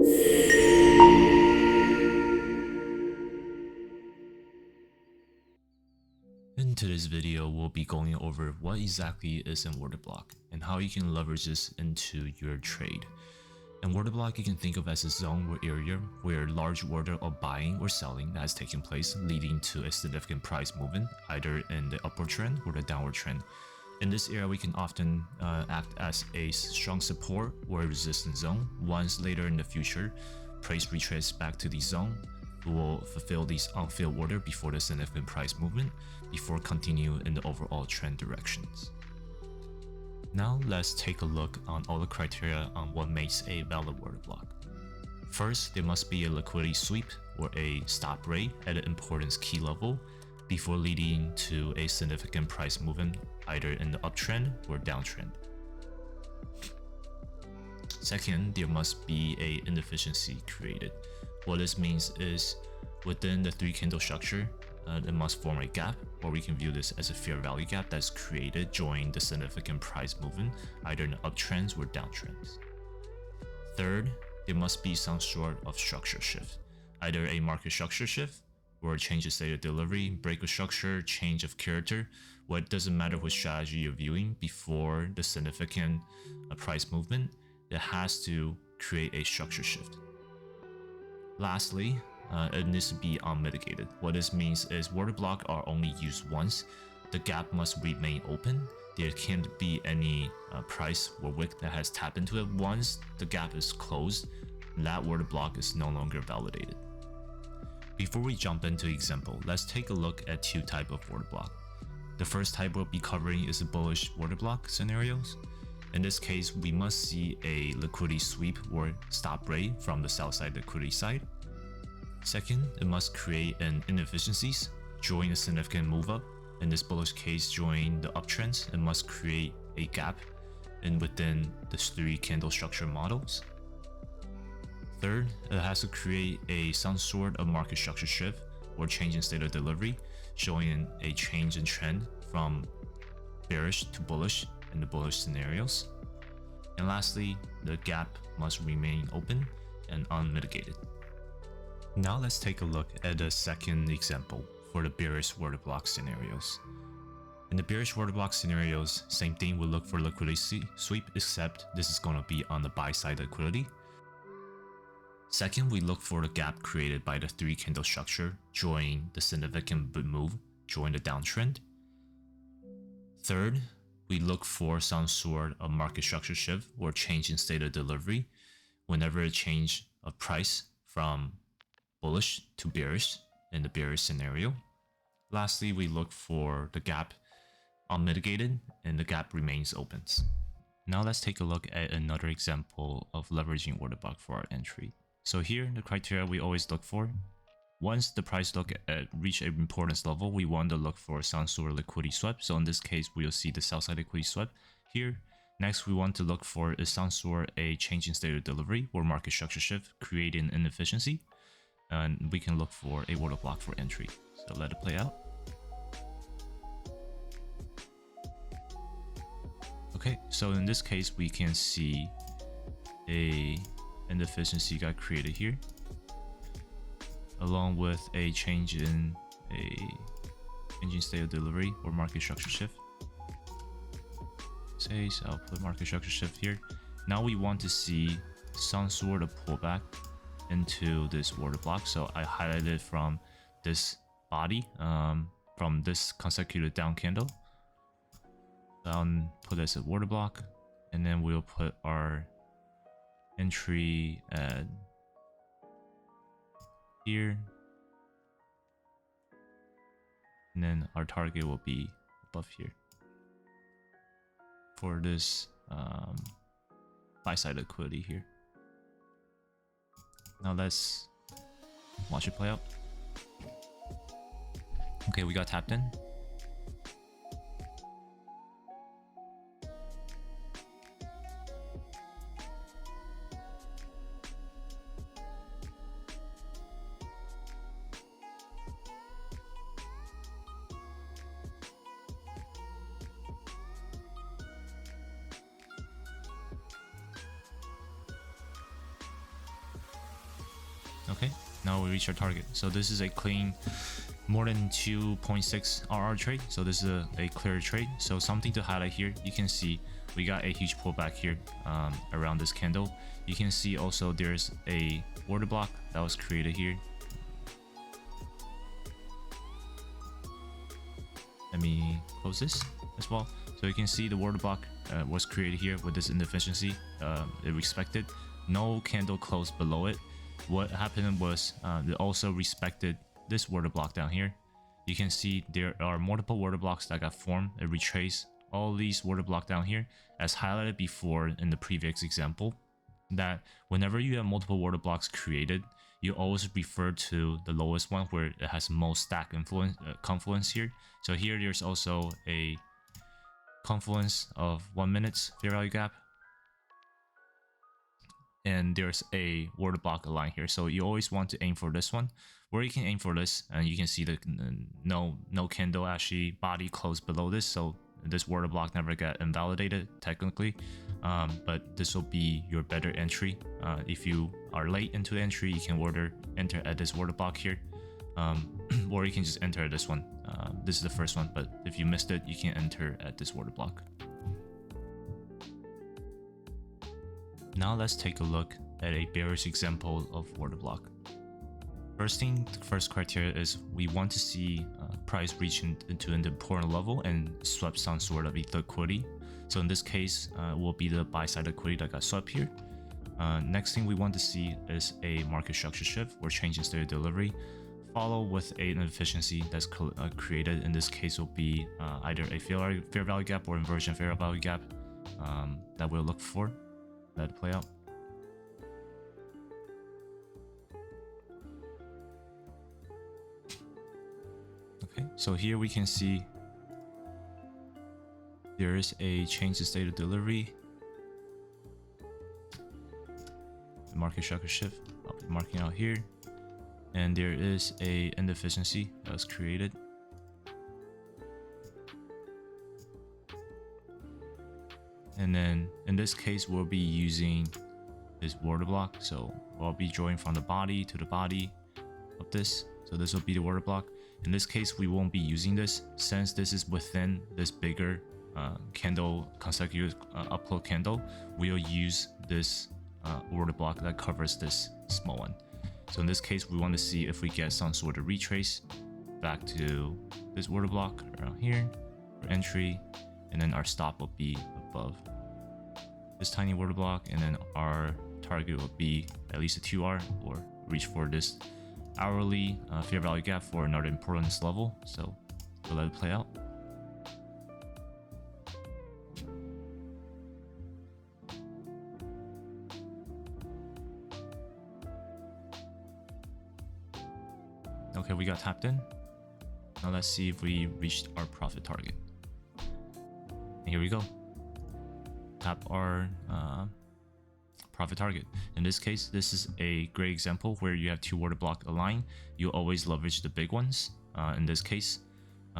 In today's video, we'll be going over what exactly is an order block and how you can leverage this into your trade. An order block you can think of as a zone or area where a large order of buying or selling has taken place, leading to a significant price movement, either in the upward trend or the downward trend. In this area, we can often act as a strong support or a resistance zone. Once later in the future, price retraces back to the zone, we will fulfill these unfilled order before the significant price movement, before continue in the overall trend directions. Now let's take a look on all the criteria on what makes a valid order block. First, there must be a liquidity sweep or a stop rate at an importance key level before leading to a significant price movement, either in the uptrend or downtrend. Second, there must be an inefficiency created. What this means is within the 3 candle structure, it must form a gap, or we can view this as a fair value gap that's created during the significant price movement, either in uptrends or downtrends. Third, there must be some sort of structure shift, either a market structure shift or a change in state of delivery, break of structure, change of character. Well, it doesn't matter which strategy you're viewing before the significant price movement, it has to create a structure shift. Lastly, it needs to be unmitigated. What this means is order blocks are only used once. The gap must remain open. There can't be any price or wick that has tapped into it. Once the gap is closed, that order block is no longer validated. Before we jump into example, let's take a look at 2 types of order block. The first type we'll be covering is the bullish order block scenarios. In this case, we must see a liquidity sweep or stop rate from the sell side liquidity side. Second, it must create an inefficiencies during a significant move up. In this bullish case, during the uptrends, it must create a gap within the 3 candle structure models. Third, it has to create some sort of market structure shift or change in state of delivery, showing a change in trend from bearish to bullish in the bullish scenarios. And lastly, the gap must remain open and unmitigated. Now let's take a look at the second example for the bearish order block scenarios. In the bearish order block scenarios, same thing, we look for liquidity sweep, except this is going to be on the buy side liquidity. Second, we look for the gap created by the 3 candle structure during the significant move during the downtrend. Third, we look for some sort of market structure shift or change in state of delivery whenever a change of price from bullish to bearish in the bearish scenario. Lastly, we look for the gap unmitigated and the gap remains open. Now let's take a look at another example of leveraging order block for our entry. So here, the criteria we always look for. Once the price reach an importance level, we want to look for some sort of liquidity sweep. So in this case, we'll see the sell side liquidity sweep here. Next, we want to look for some sort of a change in state of delivery or market structure shift, creating inefficiency. And we can look for a order block for entry. So let it play out. Okay, so in this case, we can see a inefficiency got created here, along with a change in state of delivery or market structure shift. So I'll put market structure shift here. Now we want to see some sort of pullback into this order block. So I highlighted from this body, from this consecutive down candle. I'll put this as order block, and then we'll put our entry at here, and then our target will be above here for this buy side liquidity here. Now let's watch it play out. Okay, we got tapped in. Okay, now we reach our target. So this is a clean more than 2.6 RR trade. So this is a clear trade. So something to highlight here, you can see we got a huge pullback here around this candle. You can see also there's a order block that was created here. Let me close this as well. So you can see the order block was created here with this inefficiency. It respected no candle closed below it. What happened was it also respected this order block down here. You can see there are multiple order blocks that got formed. It retraced all these order block down here, as highlighted before in the previous example, that whenever you have multiple order blocks created, you always refer to the lowest one where it has most stack confluence here. So here there's also a confluence of 1 minute's fair value gap, and there's a order block line here. So you always want to aim for this one, where you can aim for this, and you can see the no candle actually body closed below this. So this order block never got invalidated technically, but this will be your better entry. If you are late into the entry, you can enter at this order block here, or you can just enter at this one. This is the first one, but if you missed it, you can enter at this order block. Now let's take a look at a bearish example of order block. First criteria is we want to see price reach into an important level and swap some sort of liquidity. So in this case, will be the buy side liquidity that got swept here. Next thing we want to see is a market structure shift or change in state of delivery, follow with an inefficiency that's created. In this case, will be either a fair value gap or inversion fair value gap that we'll look for. Let it play out. Okay, so here we can see there is a change in state of delivery. The market structure shift, I'll be marking out here. And there is a inefficiency that was created. And then in this case, we'll be using this order block. So I'll be drawing from the body to the body of this. So this will be the order block. In this case, we won't be using this since this is within this bigger candle, consecutive upload candle. We'll use this order block that covers this small one. So in this case, we want to see if we get some sort of retrace back to this order block around here for entry, and then our stop will be above this tiny order block, and then our target will be at least a 2R or reach for this hourly fair value gap for another importance level. So we'll let it play out. Okay, we got tapped in. Now let's see if we reached our profit target. And here we go. Tap our profit target. In this case, this is a great example where you have two order block aligned. You always leverage the big ones. In this case,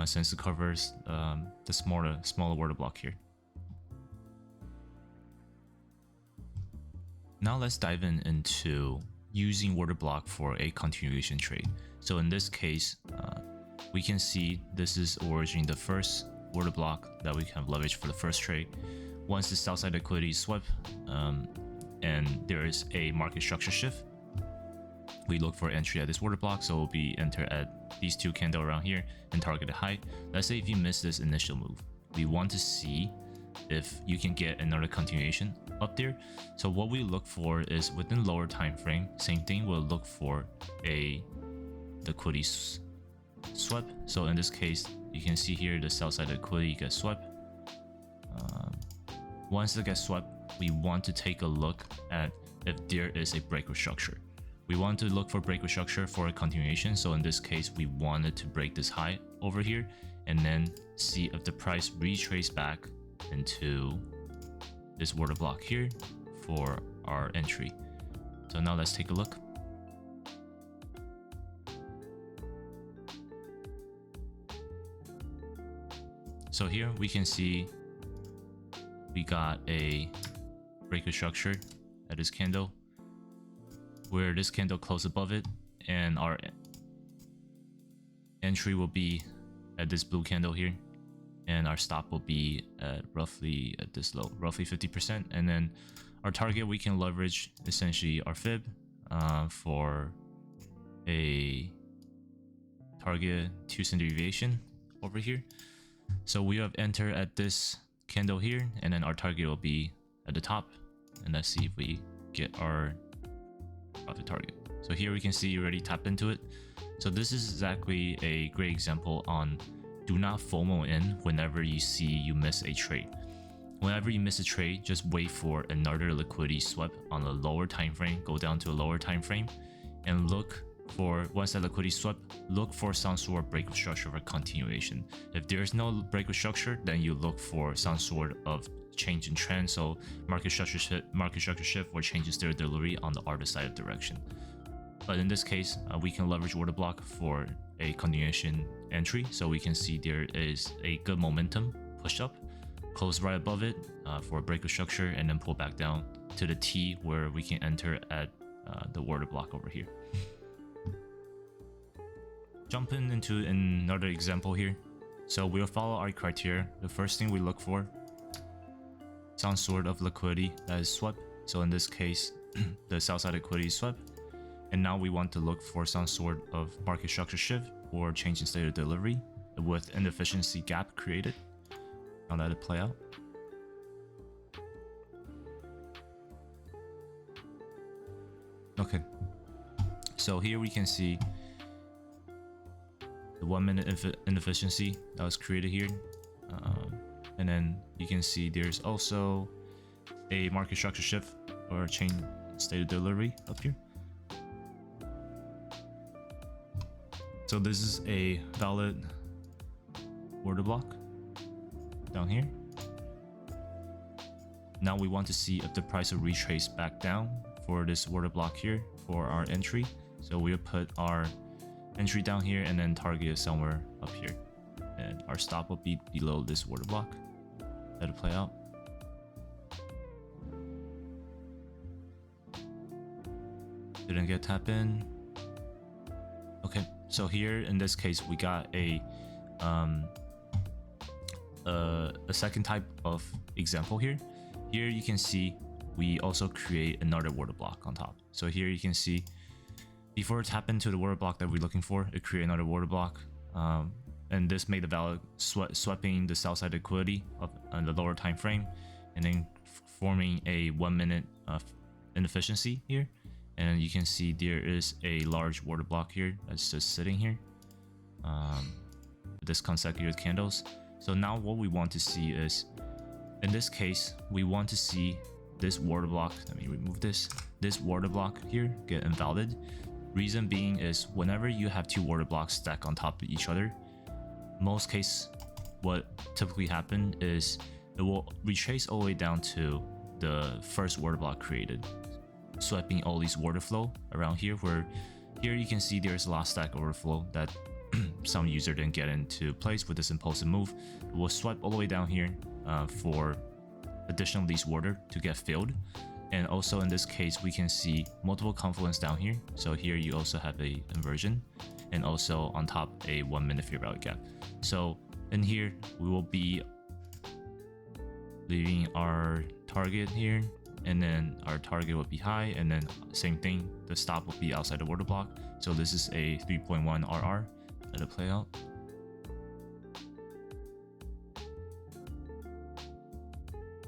since it covers the smaller order block here. Now let's dive into using order block for a continuation trade. So in this case, we can see this is originating the first order block that we can leverage for the first trade. Once the sell side liquidity is swept and there is a market structure shift, we look for entry at this order block. So we'll be enter at these two candles around here and target a high. Let's say if you miss this initial move, we want to see if you can get another continuation up there. So what we look for is within lower time frame, same thing, we'll look for a liquidity swept. So in this case, you can see here the sell side liquidity gets swept. Once it gets swept, we want to take a look at if there is a breakout structure. We want to look for breakout structure for a continuation. So in this case, we wanted to break this high over here and then see if the price retrace back into this order block here for our entry. So now let's take a look. So here we can see we got a breakout structure at this candle. where this candle closed above it, and our entry will be at this blue candle here, and our stop will be at roughly at this low, roughly 50%. And then our target, we can leverage essentially our fib for a target 2 standard deviation over here. So we have entered at this candle here, and then our target will be at the top. And let's see if we get our profit target. So here we can see you already tapped into it. So this is exactly a great example on do not FOMO in whenever you see you miss a trade. Whenever you miss a trade, just wait for another liquidity sweep on a lower time frame, go down to a lower time frame, and look for, once that liquidity swept, look for some sort of break of structure for continuation. If there's no break of structure, then you look for some sort of change in trend, so market structure shift or change in standard delivery on the other side of direction. But in this case, we can leverage order block for a continuation entry, so we can see there is a good momentum push up, close right above it for a break of structure, and then pull back down to the T where we can enter at the order block over here. Jumping into another example here. So we'll follow our criteria. The first thing we look for, some sort of liquidity that is swept. So in this case, the sell side liquidity is swept. And now we want to look for some sort of market structure shift or change in state of delivery with inefficiency gap created. Now let it play out. Okay, so here we can see the 1 minute inefficiency that was created here, and then you can see there's also a market structure shift or change state of delivery up here. So this is a valid order block down here. Now we want to see if the price will retrace back down for this order block here for our entry. So we'll put our entry down here and then target somewhere up here, and our stop will be below this order block. Let it play out. Didn't get tap in. Okay, so here in this case we got a second type of example here. Here you can see we also create another order block on top. So here you can see before it tap into the order block that we're looking for, it create another order block, and this made the value sweeping the sell side liquidity up on the lower time frame, and then forming a 1 minute inefficiency here. And you can see there is a large order block here that's just sitting here, this consecutive candles. So now what we want to see is, in this case, we want to see this order block. Let me remove this order block here get invalid. Reason being is whenever you have two order blocks stacked on top of each other, most case what typically happen is it will retrace all the way down to the first order block created, sweeping all these order flow around here, where here you can see there's a last stack overflow that some user didn't get into place with this impulsive move. It will swipe all the way down here for additional lease order to get filled. And also in this case, we can see multiple confluence down here. So here you also have a inversion, and also on top a 1 minute fair value gap. So in here, we will be leaving our target here, and then our target will be high, and then same thing, the stop will be outside the order block. So this is a 3.1 RR. Let it play out.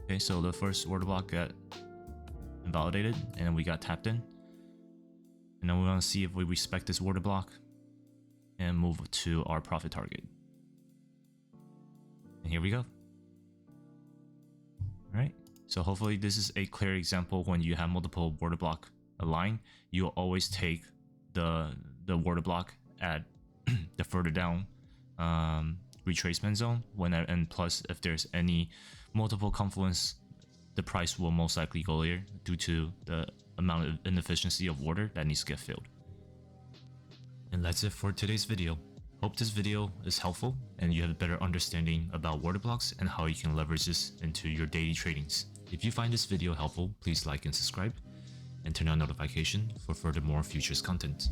Okay, so the first order block got invalidated, and we got tapped in. And then we want to see if we respect this order block and move to our profit target. And here we go. All right. So hopefully this is a clear example. When you have multiple order block aligned, you'll always take the order block at the further down retracement zone. And plus, if there's any multiple confluence, the price will most likely go there due to the amount of inefficiency of order that needs to get filled. And that's it for today's video. Hope this video is helpful and you have a better understanding about order blocks and how you can leverage this into your daily tradings. If you find this video helpful, please like and subscribe. and turn on notification for furthermore futures content.